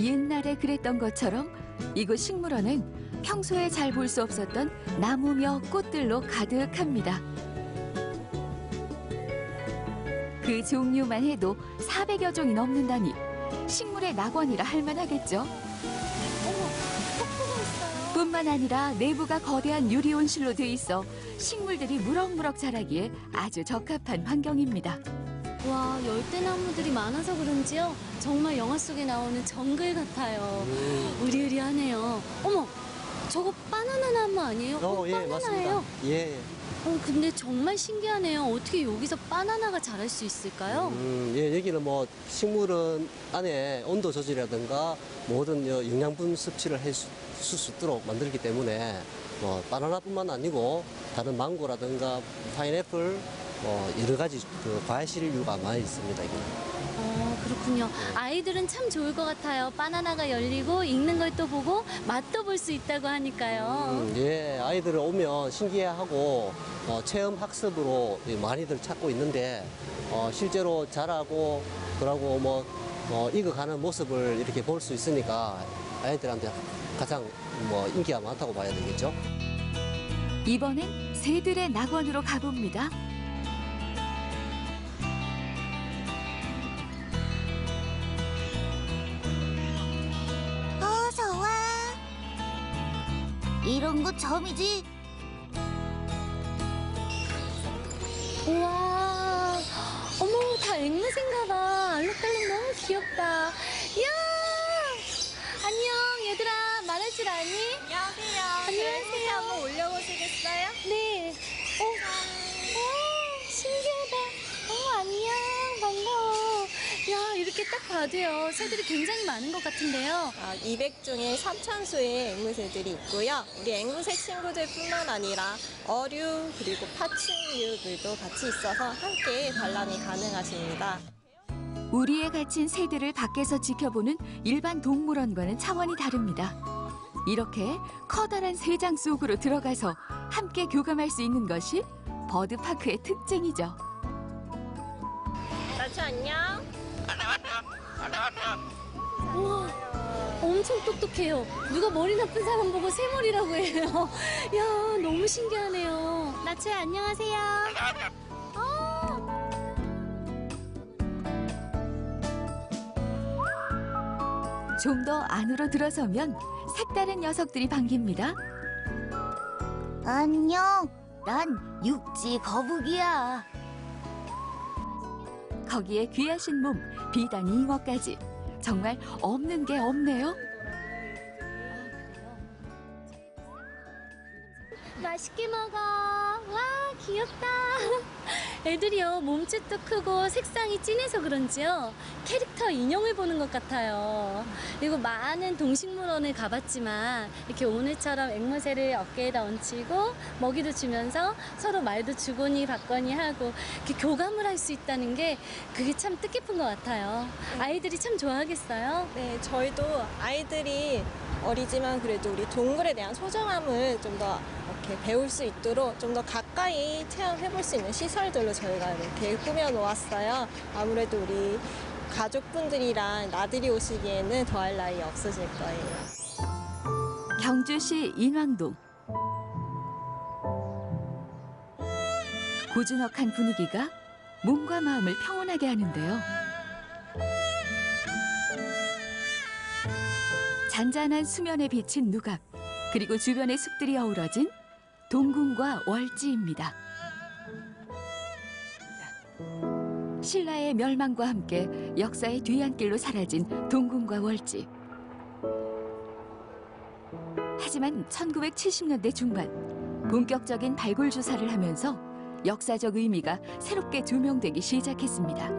옛날에 그랬던 것처럼 이곳 식물원은 평소에 잘 볼 수 없었던 나무며 꽃들로 가득합니다. 그 종류만 해도 400여 종이 넘는다니 식물의 낙원이라 할 만하겠죠. 뿐만 아니라 내부가 거대한 유리 온실로 돼 있어 식물들이 무럭무럭 자라기에 아주 적합한 환경입니다. 와, 열대나무들이 많아서 그런지요. 정말 영화 속에 나오는 정글 같아요. 으리으리하네요. 어머, 저거 바나나 나무 아니에요? 예, 바나나예요? 맞습니다. 예. 근데 정말 신기하네요. 어떻게 여기서 바나나가 자랄 수 있을까요? 예, 여기는 뭐 식물은 안에 온도 조절이라든가 모든 영양분 섭취를 할 수 있도록 만들기 때문에 바나나뿐만 아니고 다른 망고라든가 파인애플 여러 가지 과실류가 많이 있습니다. 그렇군요. 아이들은 참 좋을 것 같아요. 바나나가 열리고 익는 걸 또 보고 맛도 볼 수 있다고 하니까요. 예, 아이들 오면 신기해하고 체험 학습으로 많이들 찾고 있는데 실제로 자라고 그러고 익어가는 모습을 이렇게 볼 수 있으니까 아이들한테 가장 인기가 많다고 봐야 되겠죠. 이번엔 새들의 낙원으로 가봅니다. 어서 와. 이런 거 처음이지? 우와, 어머, 다 앵무새인가 봐. 알록달록 너무 귀엽다. 이야, 안녕, 얘들아. 말할 줄 아니? 안녕하세요. 안녕하세요. 한번 올려보시겠어요? 네. 신기하다. 안녕, 반가워. 야, 이렇게 딱 봐도요. 새들이 굉장히 많은 것 같은데요. 200종의 3,000수의 앵무새들이 있고요. 우리 앵무새 친구들뿐만 아니라 어류 그리고 파충류들도 같이 있어서 함께 관람이 가능하십니다. 우리에 갇힌 새들을 밖에서 지켜보는 일반 동물원과는 차원이 다릅니다. 이렇게 커다란 새장 속으로 들어가서 함께 교감할 수 있는 것이 버드파크의 특징이죠. 나츠 안녕. 우와, 엄청 똑똑해요. 누가 머리 나쁜 사람 보고 새머리라고 해요. 야, 너무 신기하네요. 나츠야, 안녕하세요. 좀 더 안으로 들어서면 색다른 녀석들이 반깁니다. 안녕. 난 육지 거북이야. 거기에 귀하신 몸, 비단 잉어까지. 정말 없는 게 없네요. 맛있게 먹어. 와, 귀엽다. 애들이요, 몸집도 크고 색상이 진해서 그런지요, 캐릭터 인형을 보는 것 같아요. 그리고 많은 동식물원을 가봤지만 이렇게 오늘처럼 앵무새를 어깨에다 얹히고 먹이도 주면서 서로 말도 주거니 받거니 하고 이렇게 교감을 할 수 있다는 게 그게 참 뜻깊은 것 같아요. 아이들이 참 좋아하겠어요? 네, 저희도 아이들이 어리지만 그래도 우리 동물에 대한 소중함을 좀 더 이렇게 배울 수 있도록 좀 더 가까이 체험해볼 수 있는 시설들로 저희가 이렇게 꾸며 놓았어요. 아무래도 우리 가족분들이랑 나들이 오시기에는 더할 나위 없으실 거예요. 경주시 인왕동. 고즈넉한 분위기가 몸과 마음을 평온하게 하는데요. 잔잔한 수면에 비친 누각, 그리고 주변의 숲들이 어우러진 동궁과 월지입니다. 신라의 멸망과 함께 역사의 뒤안길로 사라진 동궁과 월지. 하지만 1970년대 중반 본격적인 발굴 조사를 하면서 역사적 의미가 새롭게 조명되기 시작했습니다.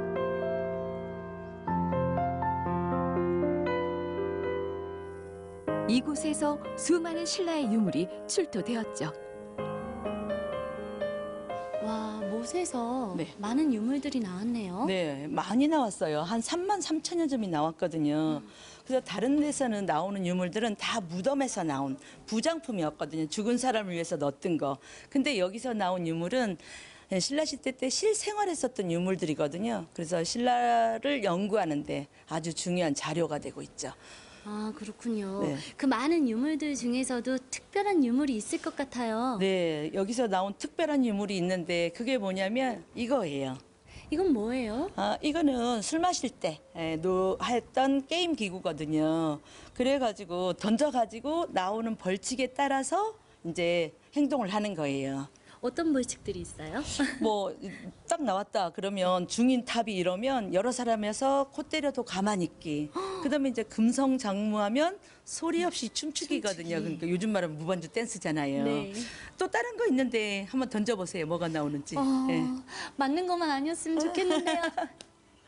이곳에서 수많은 신라의 유물이 출토되었죠. 와, 못에서 많은 유물들이 나왔네요. 네, 많이 나왔어요. 한 3만 3천여 점이 나왔거든요. 그래서 다른 데서는 나오는 유물들은 다 무덤에서 나온 부장품이었거든요. 죽은 사람을 위해서 넣었던 거. 근데 여기서 나온 유물은 신라시대 때 실생활했었던 유물들이거든요. 그래서 신라를 연구하는데 아주 중요한 자료가 되고 있죠. 아, 그렇군요. 네. 그 많은 유물들 중에서도 특별한 유물이 있을 것 같아요. 네, 여기서 나온 특별한 유물이 있는데 그게 뭐냐면 이거예요. 이건 뭐예요? 이거는 술 마실 때 했던 게임 기구거든요. 그래가지고 던져가지고 나오는 벌칙에 따라서 이제 행동을 하는 거예요. 어떤 벌칙들이 있어요? 뭐 딱 나왔다 그러면 중인 탑이 이러면 여러 사람에서 코 때려도 가만히 있기. 그다음에 이제 금성장무하면 소리 없이 춤추기거든요. 그러니까 요즘 말하면 무반주 댄스잖아요. 네. 또 다른 거 있는데 한번 던져보세요. 뭐가 나오는지. 네. 맞는 것만 아니었으면 좋겠는데요.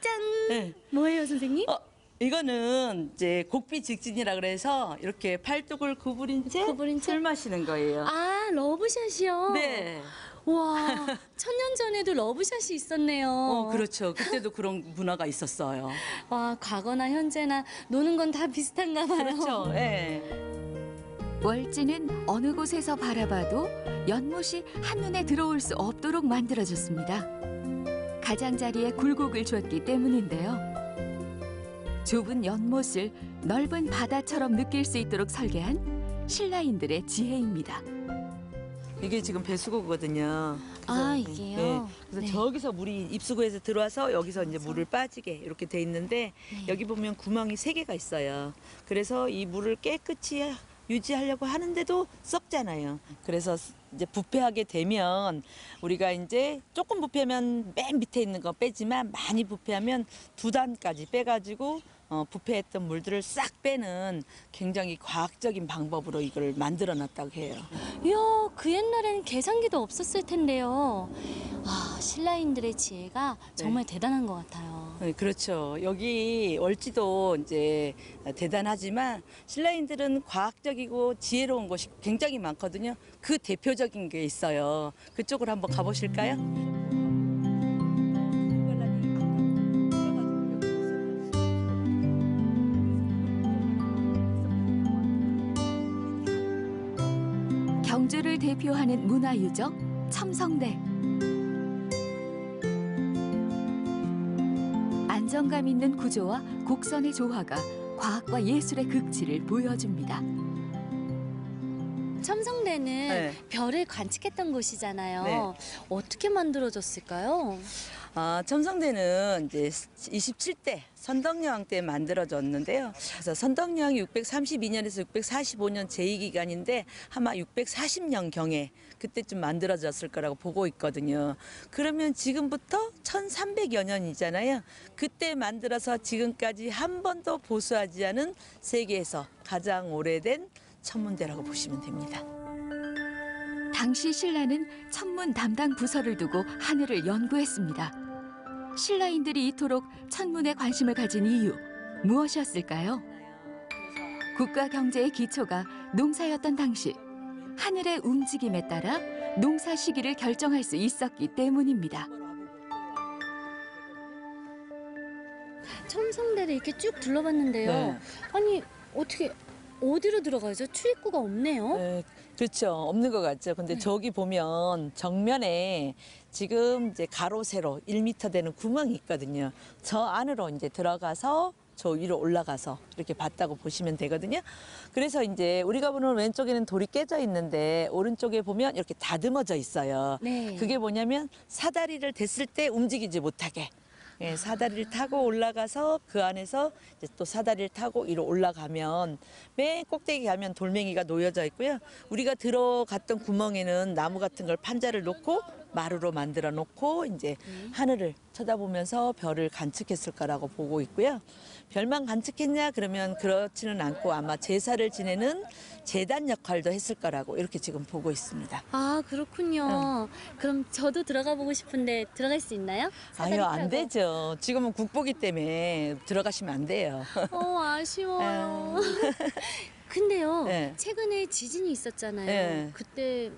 짠! 네. 뭐예요, 선생님? 이거는 이제 곡비 직진이라 그래서 이렇게 팔뚝을 구부린 채 술 마시는 거예요. 아, 러브샷이요? 네. 와, 1000년 전에도 러브샷이 있었네요. 그렇죠. 그때도 그런 문화가 있었어요. 와, 과거나 현재나 노는 건 다 비슷한가 봐요. 그렇죠. 네. 월지는 어느 곳에서 바라봐도 연못이 한눈에 들어올 수 없도록 만들어졌습니다. 가장자리에 굴곡을 줬기 때문인데요. 좁은 연못을 넓은 바다처럼 느낄 수 있도록 설계한 신라인들의 지혜입니다. 이게 지금 배수구거든요. 이게요? 그래서 네. 저기서 물이 입수구에서 들어와서 여기서 이제 물을 빠지게 이렇게 돼 있는데 여기 보면 구멍이 3개가 있어요. 그래서 이 물을 깨끗이 유지하려고 하는데도 썩잖아요. 그래서 이제 부패하게 되면 우리가 이제 조금 부패하면 맨 밑에 있는 거 빼지만 많이 부패하면 2단까지 빼가지고 부패했던 물들을 싹 빼는 굉장히 과학적인 방법으로 이걸 만들어놨다고 해요. 이야, 그 옛날에는 계산기도 없었을 텐데요. 아, 신라인들의 지혜가 정말 대단한 것 같아요. 네, 그렇죠. 여기 월지도 이제 대단하지만 신라인들은 과학적이고 지혜로운 곳이 굉장히 많거든요. 그 대표적인 게 있어요. 그쪽으로 한번 가보실까요? 경주를 대표하는 문화유적 첨성대. 안정감 있는 구조와 곡선의 조화가 과학과 예술의 극치를 보여줍니다. 첨성대는 별을 관측했던 곳이잖아요. 네. 어떻게 만들어졌을까요? 첨성대는 이제 27대 선덕여왕 때 만들어졌는데요. 그래서 선덕여왕이 632년에서 645년 제2기간인데 아마 640년 경에 그때쯤 만들어졌을 거라고 보고 있거든요. 그러면 지금부터 1300여 년이잖아요. 그때 만들어서 지금까지 한 번도 보수하지 않은 세계에서 가장 오래된 천문대라고 보시면 됩니다. 당시 신라는 천문 담당 부서를 두고 하늘을 연구했습니다. 신라인들이 이토록 천문에 관심을 가진 이유, 무엇이었을까요? 국가 경제의 기초가 농사였던 당시, 하늘의 움직임에 따라 농사 시기를 결정할 수 있었기 때문입니다. 첨성대를 이렇게 쭉 둘러봤는데요. 네. 아니, 어떻게 어디로 들어가죠? 출입구가 없네요. 네, 그렇죠. 없는 것 같죠. 근데 저기 보면 정면에 지금 이제 가로 세로 1m 되는 구멍이 있거든요. 저 안으로 이제 들어가서 저 위로 올라가서 이렇게 봤다고 보시면 되거든요. 그래서 이제 우리가 보는 왼쪽에는 돌이 깨져 있는데 오른쪽에 보면 이렇게 다듬어져 있어요. 네. 그게 뭐냐면 사다리를 댔을 때 움직이지 못하게. 예, 사다리를 타고 올라가서 그 안에서 이제 또 사다리를 타고 위로 올라가면 맨 꼭대기 가면 돌멩이가 놓여져 있고요. 우리가 들어갔던 구멍에는 나무 같은 걸 판자를 놓고 마루로 만들어 놓고 이제 하늘을 쳐다보면서 별을 관측했을 거라고 보고 있고요. 별만 관측했냐 그러면 그렇지는 않고 아마 제사를 지내는 제단 역할도 했을 거라고 이렇게 지금 보고 있습니다. 아, 그렇군요. 그럼 저도 들어가 보고 싶은데 들어갈 수 있나요? 사다리 아유, 안 타고. 되죠. 지금은 국보기 때문에 들어가시면 안 돼요. 아쉬워요. 근데요, 네. 최근에 지진이 있었잖아요. 네. 그때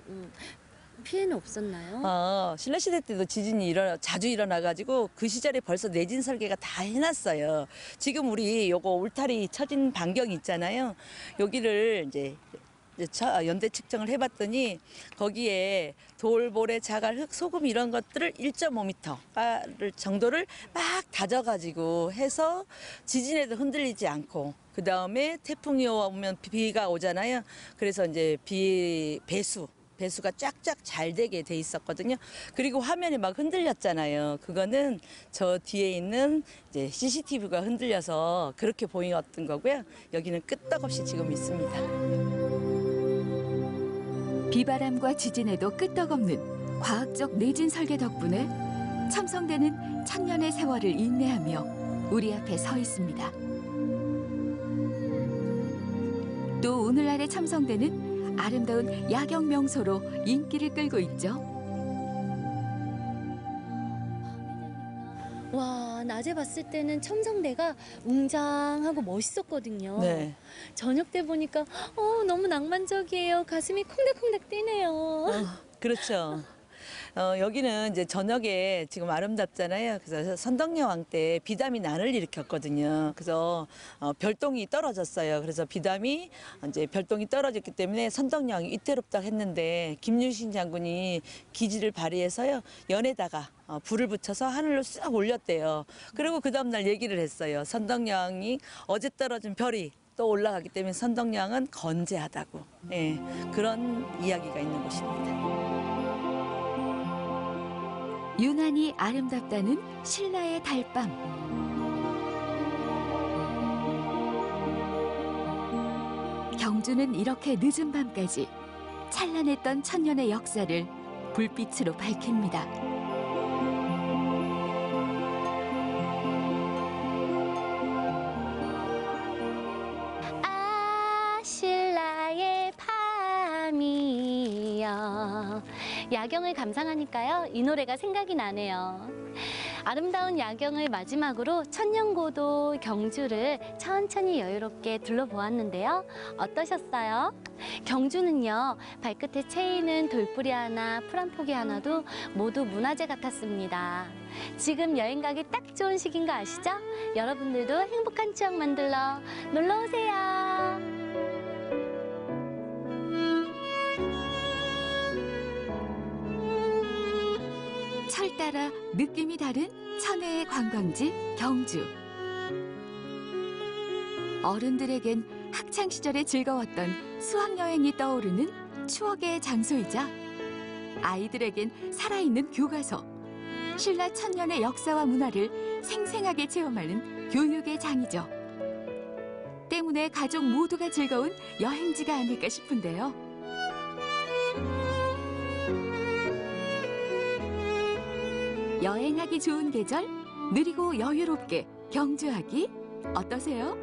피해는 없었나요? 신라시대 때도 지진이 자주 일어나가지고 그 시절에 벌써 내진 설계가 다 해놨어요. 지금 우리 요거 울타리 쳐진 반경이 있잖아요. 여기를 이제 연대 측정을 해봤더니 거기에 돌, 모래, 자갈, 흙, 소금 이런 것들을 1.5m 정도를 막 다져가지고 해서 지진에도 흔들리지 않고 그 다음에 태풍이 오면 비가 오잖아요. 그래서 이제 배수가 쫙쫙 잘 되게 돼 있었거든요. 그리고 화면이 막 흔들렸잖아요. 그거는 저 뒤에 있는 이제 CCTV가 흔들려서 그렇게 보였던 거고요. 여기는 끄떡없이 지금 있습니다. 비바람과 지진에도 끄떡없는 과학적 내진 설계 덕분에 첨성대는 천년의 세월을 인내하며 우리 앞에 서 있습니다. 또 오늘날의 첨성대는 아름다운 야경 명소로 인기를 끌고 있죠. 와, 낮에 봤을 때는 첨성대가 웅장하고 멋있었거든요. 네. 저녁 때 보니까 너무 낭만적이에요. 가슴이 콩닥콩닥 뛰네요. 그렇죠. 여기는 이제 저녁에 지금 아름답잖아요. 그래서 선덕여왕 때 비담이 난을 일으켰거든요. 그래서 별똥이 떨어졌어요. 그래서 비담이 이제 별똥이 떨어졌기 때문에 선덕여왕이 위태롭다고 했는데 김유신 장군이 기지를 발휘해서요 연에다가 불을 붙여서 하늘로 싹 올렸대요. 그리고 그 다음 날 얘기를 했어요. 선덕여왕이 어제 떨어진 별이 또 올라가기 때문에 선덕여왕은 건재하다고. 예, 그런 이야기가 있는 곳입니다. 유난히 아름답다는 신라의 달밤. 경주는 이렇게 늦은 밤까지 찬란했던 천년의 역사를 불빛으로 밝힙니다. 신라의 밤이여. 야경을 감상하니까요, 이 노래가 생각이 나네요. 아름다운 야경을 마지막으로 천년고도 경주를 천천히 여유롭게 둘러보았는데요. 어떠셨어요? 경주는요, 발끝에 채이는 돌뿌리 하나, 풀 한 포기 하나도 모두 문화재 같았습니다. 지금 여행 가기 딱 좋은 시기인 거 아시죠? 여러분들도 행복한 추억 만들러 놀러 오세요. 철 따라 느낌이 다른 천혜의 관광지 경주. 어른들에겐 학창시절에 즐거웠던 수학여행이 떠오르는 추억의 장소이자 아이들에겐 살아있는 교과서, 신라 천년의 역사와 문화를 생생하게 체험하는 교육의 장이죠. 때문에 가족 모두가 즐거운 여행지가 아닐까 싶은데요. 여행하기 좋은 계절, 느리고 여유롭게 경주하기 어떠세요?